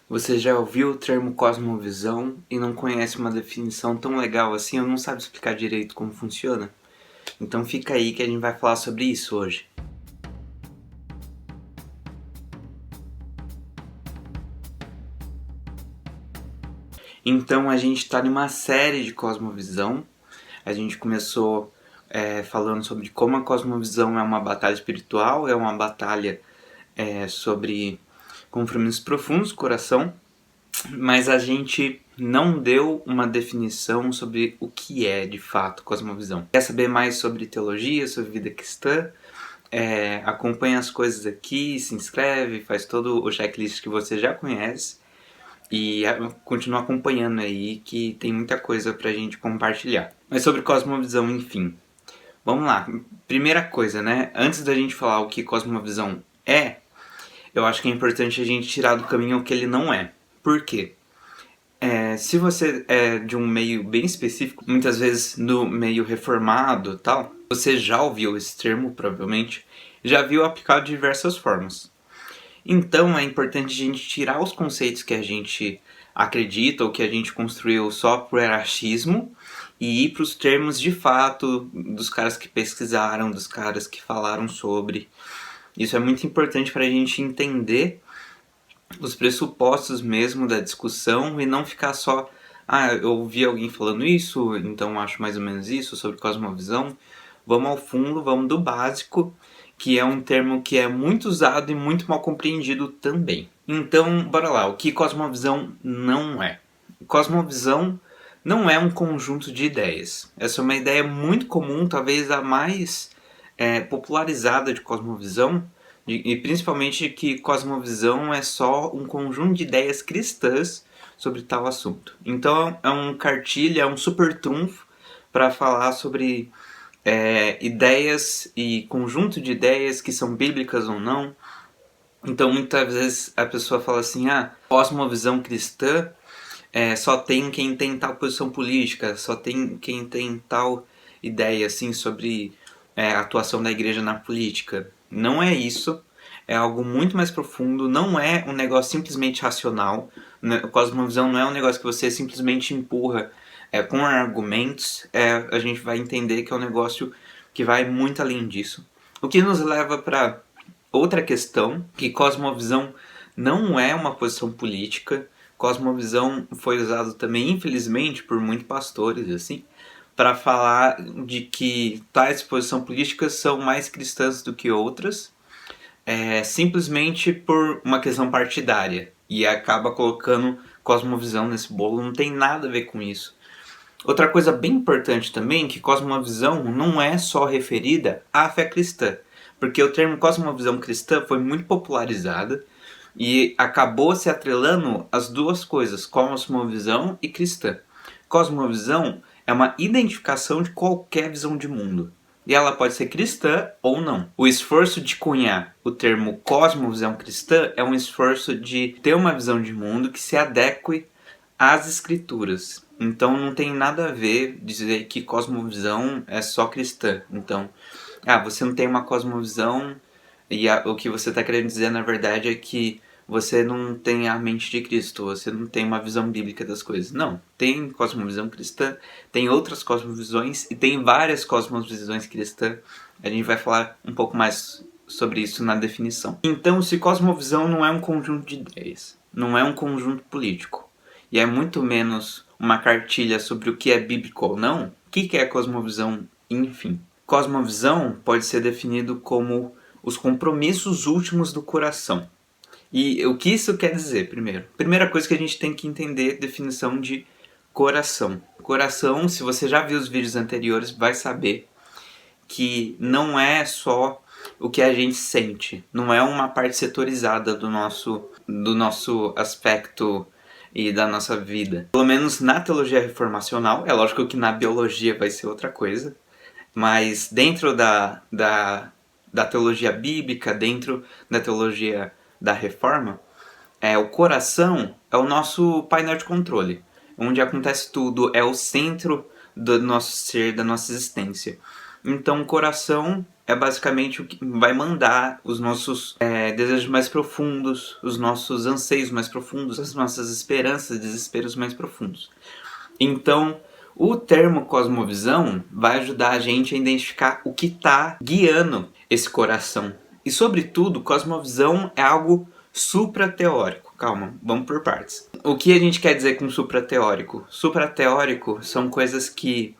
Você já ouviu o termo cosmovisão e não conhece uma definição tão legal assim ou não sabe explicar direito como funciona? Então fica aí que a gente vai falar sobre isso hoje. Então a gente está numa série de cosmovisão. A gente começou falando sobre como a cosmovisão é uma batalha espiritual, é uma batalha sobre compromissos profundos, coração, mas a gente não deu uma definição sobre o que é de fato cosmovisão. Quer saber mais sobre teologia, sobre vida cristã? Acompanha as coisas aqui, se inscreve, faz todo o checklist que você já conhece e continua acompanhando aí que tem muita coisa pra gente compartilhar. Mas sobre cosmovisão, enfim. Vamos lá. Primeira coisa, né? Antes da gente falar o que cosmovisão é, eu acho que é importante a gente tirar do caminho o que ele não é. Por quê? Se você é de um meio bem específico, muitas vezes no meio reformado e tal, você já ouviu esse termo, provavelmente, já viu aplicado de diversas formas. Então é importante a gente tirar os conceitos que a gente acredita ou que a gente construiu só por achismo e ir para os termos de fato dos caras que pesquisaram, dos caras que falaram sobre. Isso é muito importante para a gente entender os pressupostos mesmo da discussão e não ficar só eu ouvi alguém falando isso, então acho mais ou menos isso sobre cosmovisão. Vamos ao fundo, vamos do básico, que é um termo que é muito usado e muito mal compreendido também. Então, bora lá, o que cosmovisão não é? Cosmovisão não é um conjunto de ideias. Essa é uma ideia muito comum, talvez a mais popularizada de cosmovisão, e principalmente que cosmovisão é só um conjunto de ideias cristãs sobre tal assunto. Então é um cartilha, é um super trunfo para falar sobre ideias e conjunto de ideias que são bíblicas ou não. Então muitas vezes a pessoa fala assim, cosmovisão cristã só tem quem tem tal posição política, só tem quem tem tal ideia assim sobre a atuação da igreja na política. Não é isso, é algo muito mais profundo, não é um negócio simplesmente racional. Cosmovisão não é um negócio que você simplesmente empurra com argumentos, a gente vai entender que é um negócio que vai muito além disso. O que nos leva para outra questão, que cosmovisão não é uma posição política. Cosmovisão foi usado também, infelizmente, por muitos pastores, assim, para falar de que tais posições políticas são mais cristãs do que outras, simplesmente por uma questão partidária. E acaba colocando cosmovisão nesse bolo, não tem nada a ver com isso. Outra coisa bem importante também, que cosmovisão não é só referida à fé cristã, porque o termo cosmovisão cristã foi muito popularizada e acabou se atrelando as duas coisas, cosmovisão e cristã. Cosmovisão é uma identificação de qualquer visão de mundo. E ela pode ser cristã ou não. O esforço de cunhar o termo cosmovisão cristã é um esforço de ter uma visão de mundo que se adeque às escrituras. Então não tem nada a ver dizer que cosmovisão é só cristã. Então, você não tem uma cosmovisão e o que você está querendo dizer na verdade é que você não tem a mente de Cristo, você não tem uma visão bíblica das coisas. Não, tem cosmovisão cristã, tem outras cosmovisões e tem várias cosmovisões cristãs. A gente vai falar um pouco mais sobre isso na definição. Então, se cosmovisão não é um conjunto de ideias, não é um conjunto político, e é muito menos uma cartilha sobre o que é bíblico ou não, o que é cosmovisão, enfim? Cosmovisão pode ser definido como os compromissos últimos do coração. E o que isso quer dizer, primeiro? Primeira coisa que a gente tem que entender é a definição de coração. Coração, se você já viu os vídeos anteriores, vai saber que não é só o que a gente sente. Não é uma parte setorizada do nosso aspecto e da nossa vida. Pelo menos na teologia reformacional, é lógico que na biologia vai ser outra coisa, mas dentro da teologia bíblica, dentro da teologia da reforma, o coração é o nosso painel de controle, onde acontece tudo, é o centro do nosso ser, da nossa existência. Então o coração é basicamente o que vai mandar os nossos desejos mais profundos, os nossos anseios mais profundos, as nossas esperanças, desesperos mais profundos. Então, o termo cosmovisão vai ajudar a gente a identificar o que está guiando esse coração. E, sobretudo, cosmovisão é algo suprateórico. Calma, vamos por partes. O que a gente quer dizer com suprateórico? Suprateórico são coisas que...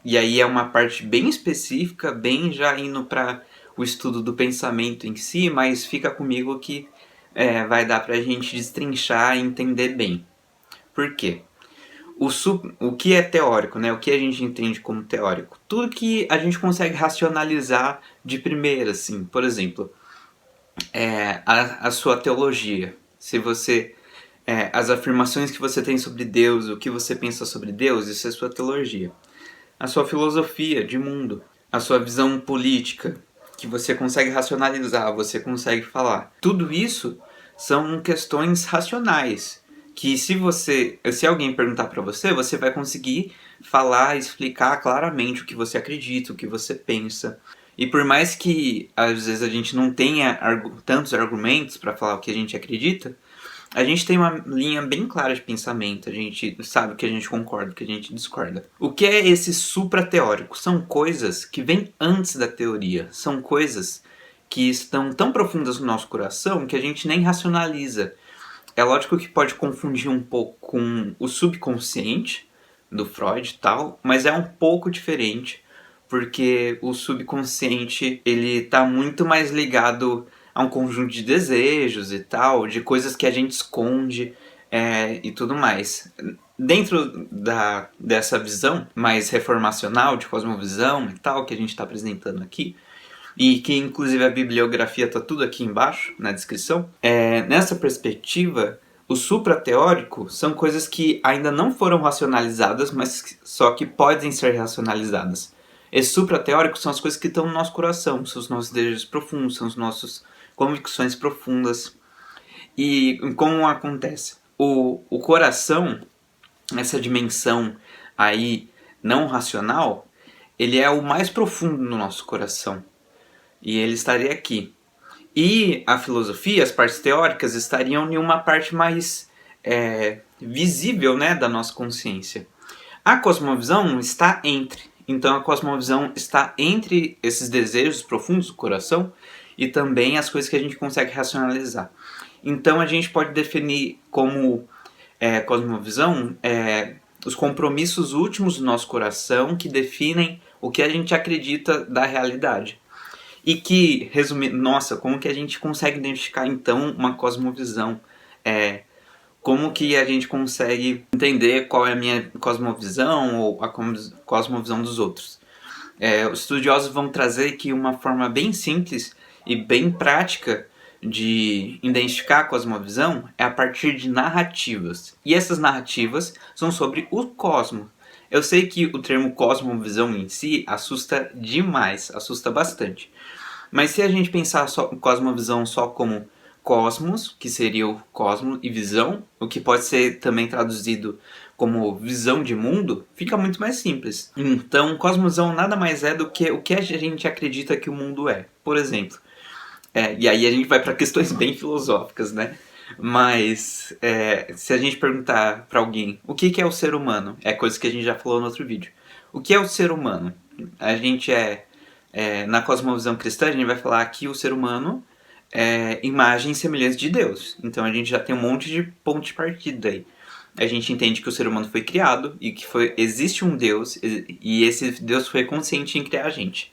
e aí é uma parte bem específica, bem já indo para o estudo do pensamento em si, mas fica comigo que vai dar para a gente destrinchar e entender bem. Por quê? O que é teórico, né? O que a gente entende como teórico? Tudo que a gente consegue racionalizar de primeira, assim. Por exemplo, a sua teologia. Se você... as afirmações que você tem sobre Deus, o que você pensa sobre Deus, isso é sua teologia. A sua filosofia de mundo, a sua visão política, que você consegue racionalizar, você consegue falar. Tudo isso são questões racionais, que se alguém perguntar para você, você vai conseguir falar, explicar claramente o que você acredita, o que você pensa. E por mais que às vezes a gente não tenha tantos argumentos para falar o que a gente acredita, a gente tem uma linha bem clara de pensamento, a gente sabe o que a gente concorda, o que a gente discorda. O que é esse suprateórico? São coisas que vêm antes da teoria, são coisas que estão tão profundas no nosso coração que a gente nem racionaliza. É lógico que pode confundir um pouco com o subconsciente do Freud e tal, mas é um pouco diferente, porque o subconsciente ele está muito mais ligado a um conjunto de desejos e tal, de coisas que a gente esconde e tudo mais. Dentro dessa visão mais reformacional, de cosmovisão e tal, que a gente está apresentando aqui, e que inclusive a bibliografia está tudo aqui embaixo, na descrição, nessa perspectiva, o suprateórico são coisas que ainda não foram racionalizadas, mas só que podem ser racionalizadas. Esse suprateórico são as coisas que estão no nosso coração, são os nossos desejos profundos, são as nossas convicções profundas. E como acontece? O coração, essa dimensão aí não racional, ele é o mais profundo no nosso coração. E ele estaria aqui. E a filosofia, as partes teóricas, estariam em uma parte mais visível, né, da nossa consciência. A cosmovisão está entre. Então a cosmovisão está entre esses desejos profundos do coração e também as coisas que a gente consegue racionalizar. Então a gente pode definir como cosmovisão os compromissos últimos do nosso coração que definem o que a gente acredita da realidade. E que, resumindo, nossa, como que a gente consegue identificar então uma cosmovisão? Como que a gente consegue entender qual é a minha cosmovisão ou a cosmovisão dos outros? Os estudiosos vão trazer que uma forma bem simples e bem prática de identificar a cosmovisão é a partir de narrativas. E essas narrativas são sobre o cosmos. Eu sei que o termo cosmovisão em si assusta demais, assusta bastante. Mas se a gente pensar cosmovisão só como cosmos, que seria o cosmo, e visão, o que pode ser também traduzido como visão de mundo, fica muito mais simples. Então, cosmovisão nada mais é do que o que a gente acredita que o mundo é. Por exemplo, e aí a gente vai para questões bem filosóficas, né? Mas se a gente perguntar para alguém o que é o ser humano, é coisa que a gente já falou no outro vídeo. O que é o ser humano? A gente na cosmovisão cristã, a gente vai falar que o ser humano é imagem e semelhança de Deus. Então a gente já tem um monte de ponto de partida aí. A gente entende que o ser humano foi criado e que existe um Deus e esse Deus foi consciente em criar a gente.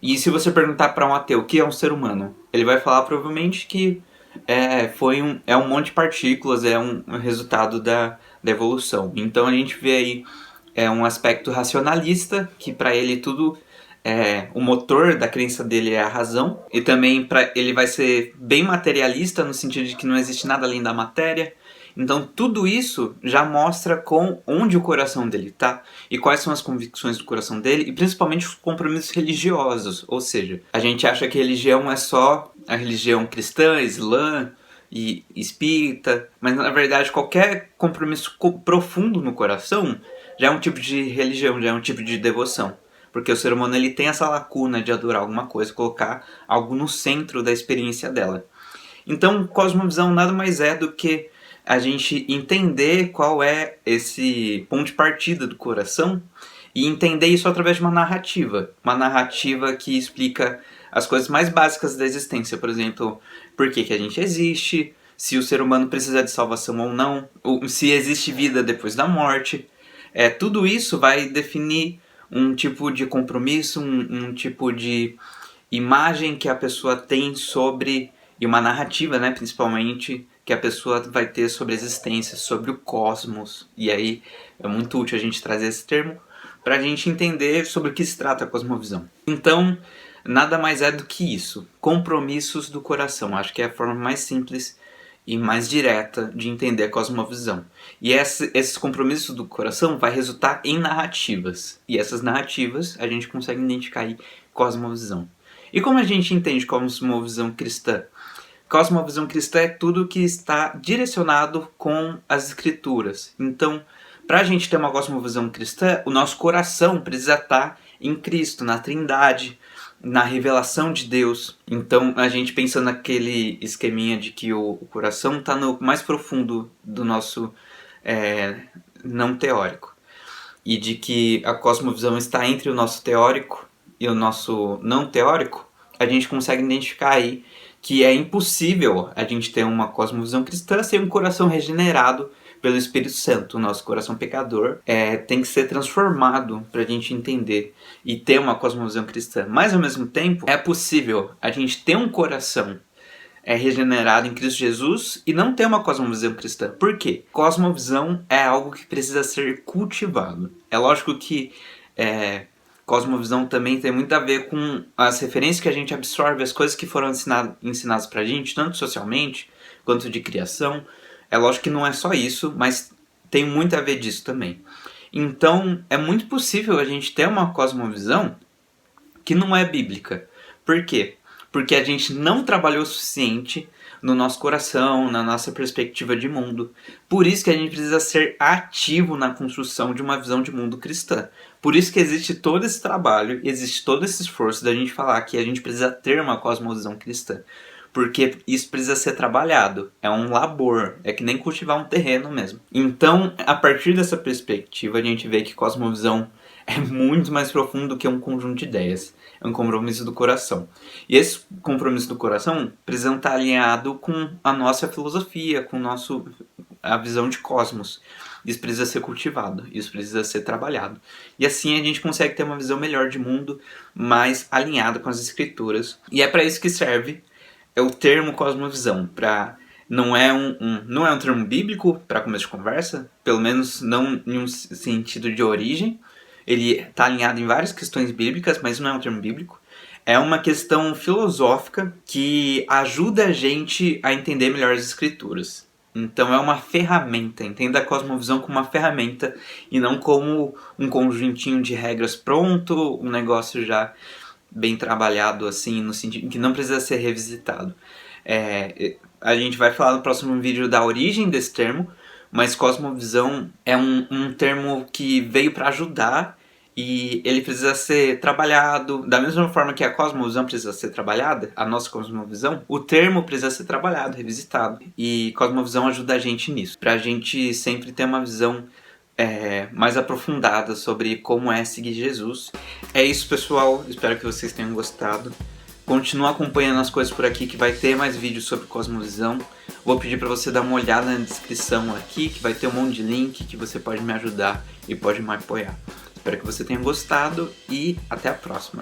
E se você perguntar para um ateu o que é um ser humano, ele vai falar provavelmente que é um monte de partículas, é um resultado da evolução. Então a gente vê aí um aspecto racionalista, que para ele tudo o motor da crença dele é a razão, e também ele vai ser bem materialista no sentido de que não existe nada além da matéria. Então tudo isso já mostra onde o coração dele está e quais são as convicções do coração dele, e principalmente os compromissos religiosos. Ou seja, a gente acha que religião é só a religião cristã, islã e espírita, mas na verdade qualquer compromisso profundo no coração já é um tipo de religião, já é um tipo de devoção. porque o ser humano ele tem essa lacuna de adorar alguma coisa, colocar algo no centro da experiência dela. Então, cosmovisão nada mais é do que a gente entender qual é esse ponto de partida do coração e entender isso através de uma narrativa que explica as coisas mais básicas da existência, por exemplo, por que a gente existe, se o ser humano precisa de salvação ou não, ou se existe vida depois da morte. Tudo isso vai definir um tipo de compromisso, um tipo de imagem que a pessoa tem sobre, e uma narrativa, né, principalmente, que a pessoa vai ter sobre a existência, sobre o cosmos. E aí é muito útil a gente trazer esse termo para a gente entender sobre o que se trata a cosmovisão. Então, nada mais é do que isso, compromissos do coração. Acho que é a forma mais simples e mais direta de entender a cosmovisão. E esses compromissos do coração vai resultar em narrativas. E essas narrativas a gente consegue identificar aí cosmovisão. E como a gente entende cosmovisão cristã? Cosmovisão cristã é tudo que está direcionado com as escrituras. Então, para a gente ter uma cosmovisão cristã, o nosso coração precisa estar em Cristo, na Trindade, na revelação de Deus. Então, a gente pensa naquele esqueminha de que o coração está no mais profundo do nosso não teórico. E de que a cosmovisão está entre o nosso teórico e o nosso não teórico, a gente consegue identificar aí que é impossível a gente ter uma cosmovisão cristã sem um coração regenerado pelo Espírito Santo. O nosso coração pecador tem que ser transformado para a gente entender e ter uma cosmovisão cristã. Mas, ao mesmo tempo, é possível a gente ter um coração regenerado em Cristo Jesus e não ter uma cosmovisão cristã. Por quê? Cosmovisão é algo que precisa ser cultivado. É lógico que cosmovisão também tem muito a ver com as referências que a gente absorve, as coisas que foram ensinadas pra gente, tanto socialmente quanto de criação. É lógico que não é só isso, mas tem muito a ver disso também. Então, é muito possível a gente ter uma cosmovisão que não é bíblica. Por quê? Porque a gente não trabalhou o suficiente no nosso coração, na nossa perspectiva de mundo. Por isso que a gente precisa ser ativo na construção de uma visão de mundo cristã. Por isso que existe todo esse trabalho, existe todo esse esforço da gente falar que a gente precisa ter uma cosmovisão cristã. Porque isso precisa ser trabalhado. É um labor. É que nem cultivar um terreno mesmo. Então, a partir dessa perspectiva, a gente vê que cosmovisão é muito mais profundo do que um conjunto de ideias. É um compromisso do coração. E esse compromisso do coração precisa estar alinhado com a nossa filosofia, com a visão de cosmos. Isso precisa ser cultivado, isso precisa ser trabalhado. E assim a gente consegue ter uma visão melhor de mundo, mais alinhada com as escrituras. E é para isso que serve o termo cosmovisão. Não é um termo bíblico para começo de conversa, pelo menos não em um sentido de origem. Ele está alinhado em várias questões bíblicas, mas não é um termo bíblico. É uma questão filosófica que ajuda a gente a entender melhor as escrituras. Então é uma ferramenta, entenda a cosmovisão como uma ferramenta e não como um conjuntinho de regras pronto, um negócio já bem trabalhado assim, no sentido que não precisa ser revisitado. A gente vai falar no próximo vídeo da origem desse termo, mas cosmovisão é um termo que veio para ajudar e ele precisa ser trabalhado. Da mesma forma que a cosmovisão precisa ser trabalhada, a nossa cosmovisão, o termo precisa ser trabalhado, revisitado. E cosmovisão ajuda a gente nisso, pra gente sempre ter uma visão mais aprofundada sobre como é seguir Jesus. É isso, pessoal, espero que vocês tenham gostado. Continua acompanhando as coisas por aqui que vai ter mais vídeos sobre cosmovisão. Vou pedir para você dar uma olhada na descrição aqui, que vai ter um monte de link que você pode me ajudar e pode me apoiar. Espero que você tenha gostado e até a próxima.